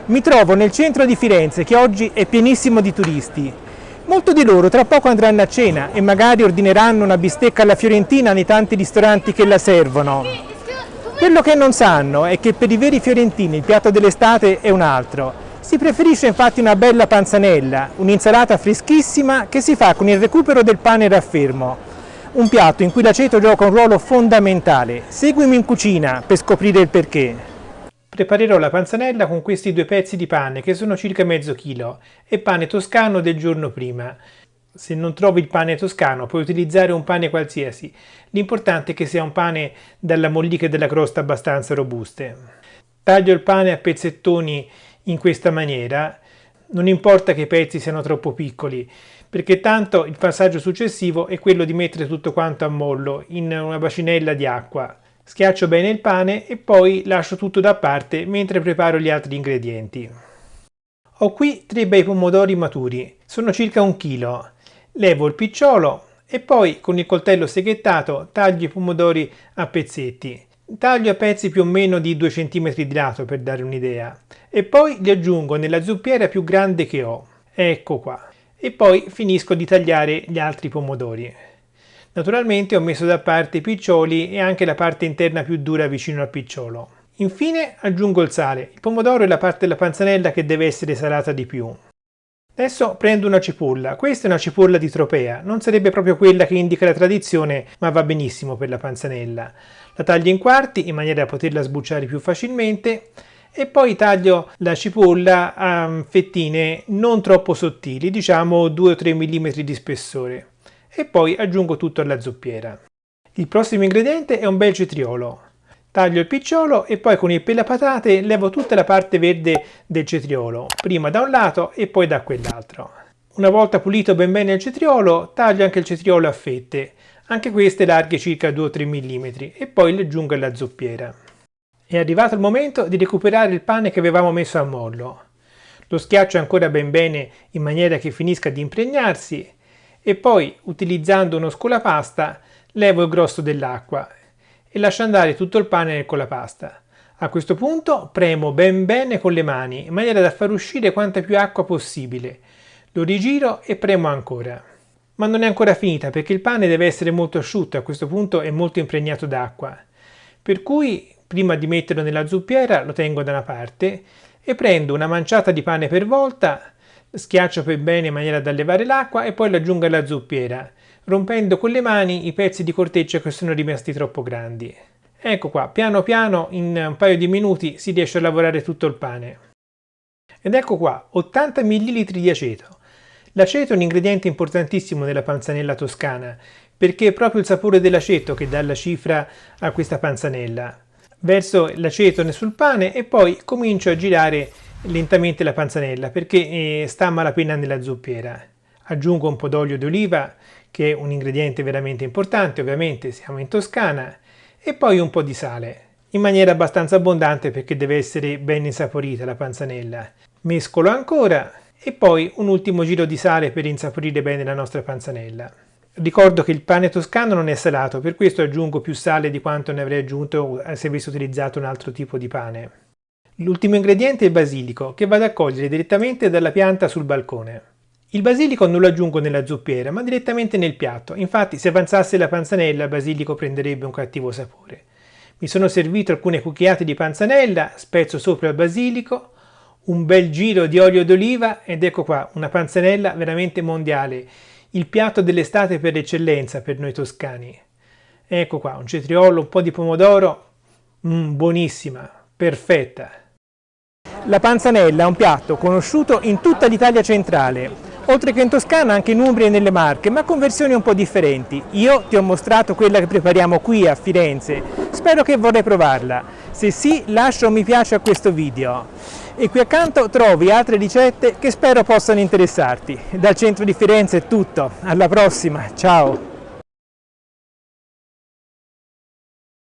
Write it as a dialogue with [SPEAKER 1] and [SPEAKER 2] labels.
[SPEAKER 1] Mi trovo nel centro di Firenze, che oggi è pienissimo di turisti. Molti di loro tra poco andranno a cena e magari ordineranno una bistecca alla fiorentina nei tanti ristoranti che la servono. Quello che non sanno è che per i veri fiorentini il piatto dell'estate è un altro. Si preferisce infatti una bella panzanella, un'insalata freschissima che si fa con il recupero del pane raffermo. Un piatto in cui l'aceto gioca un ruolo fondamentale. Seguimi in cucina per scoprire il perché. Preparerò la panzanella con questi 2 pezzi di pane che sono circa mezzo chilo e pane toscano del giorno prima. Se non trovi il pane toscano puoi utilizzare un pane qualsiasi, l'importante è che sia un pane dalla mollica e della crosta abbastanza robuste. Taglio il pane a pezzettoni in questa maniera, non importa che i pezzi siano troppo piccoli, perché tanto il passaggio successivo è quello di mettere tutto quanto a mollo in una bacinella di acqua. Schiaccio bene il pane e poi lascio tutto da parte mentre preparo gli altri ingredienti. Ho qui 3 bei pomodori maturi, sono circa 1 chilo. Levo il picciolo e poi con il coltello seghettato taglio i pomodori a pezzetti. Taglio a pezzi più o meno di 2 cm di lato per dare un'idea e poi li aggiungo nella zuppiera più grande che ho. Ecco qua. E poi finisco di tagliare gli altri pomodori. Naturalmente ho messo da parte i piccioli e anche la parte interna più dura vicino al picciolo. Infine aggiungo il sale. Il pomodoro è la parte della panzanella che deve essere salata di più. Adesso prendo una cipolla. Questa è una cipolla di Tropea. Non sarebbe proprio quella che indica la tradizione, ma va benissimo per la panzanella. La taglio in quarti in maniera da poterla sbucciare più facilmente e poi taglio la cipolla a fettine non troppo sottili, diciamo 2 o 3 mm di spessore. E poi aggiungo tutto alla zuppiera. Il prossimo ingrediente è un bel cetriolo. Taglio il picciolo e poi con il pelapatate levo tutta la parte verde del cetriolo, prima da un lato e poi da quell'altro. Una volta pulito ben bene il cetriolo, taglio anche il cetriolo a fette, anche queste larghe circa 2 o 3 mm, e poi le aggiungo alla zuppiera. È arrivato il momento di recuperare il pane che avevamo messo a mollo. Lo schiaccio ancora ben bene in maniera che finisca di impregnarsi e poi, utilizzando uno scolapasta, levo il grosso dell'acqua e lascio andare tutto il pane nel colapasta. A questo punto premo ben bene con le mani in maniera da far uscire quanta più acqua possibile. Lo rigiro e premo ancora. Ma non è ancora finita perché il pane deve essere molto asciutto, a questo punto è molto impregnato d'acqua. Per cui, prima di metterlo nella zuppiera, lo tengo da una parte e prendo una manciata di pane per volta, schiaccio per bene in maniera da levare l'acqua e poi lo aggiungo alla zuppiera, rompendo con le mani i pezzi di corteccia che sono rimasti troppo grandi. Ecco qua, piano piano in un paio di minuti si riesce a lavorare tutto il pane. Ed ecco qua, 80 ml di aceto. L'aceto è un ingrediente importantissimo nella panzanella toscana, perché è proprio il sapore dell'aceto che dà la cifra a questa panzanella. Verso l'aceto sul pane e poi comincio a girare lentamente la panzanella perché sta a malapena nella zuppiera. Aggiungo un po' d'olio d'oliva, che è un ingrediente veramente importante, ovviamente siamo in Toscana, e poi un po' di sale, in maniera abbastanza abbondante perché deve essere ben insaporita la panzanella. Mescolo ancora e poi un ultimo giro di sale per insaporire bene la nostra panzanella. Ricordo che il pane toscano non è salato, per questo aggiungo più sale di quanto ne avrei aggiunto se avessi utilizzato un altro tipo di pane. L'ultimo ingrediente è il basilico, che vado a cogliere direttamente dalla pianta sul balcone. Il basilico non lo aggiungo nella zuppiera, ma direttamente nel piatto. Infatti, se avanzasse la panzanella, il basilico prenderebbe un cattivo sapore. Mi sono servito alcune cucchiate di panzanella, spezzo sopra il basilico, un bel giro di olio d'oliva ed ecco qua, una panzanella veramente mondiale. Il piatto dell'estate per eccellenza per noi toscani. Ecco qua, un cetriolo, un po' di pomodoro, buonissima, perfetta. La panzanella è un piatto conosciuto in tutta l'Italia centrale, oltre che in Toscana anche in Umbria e nelle Marche, ma con versioni un po' differenti. Io ti ho mostrato quella che prepariamo qui a Firenze, spero che vorrai provarla. Se sì, lascia un mi piace a questo video. E qui accanto trovi altre ricette che spero possano interessarti. Dal centro di Firenze è tutto, alla prossima, ciao!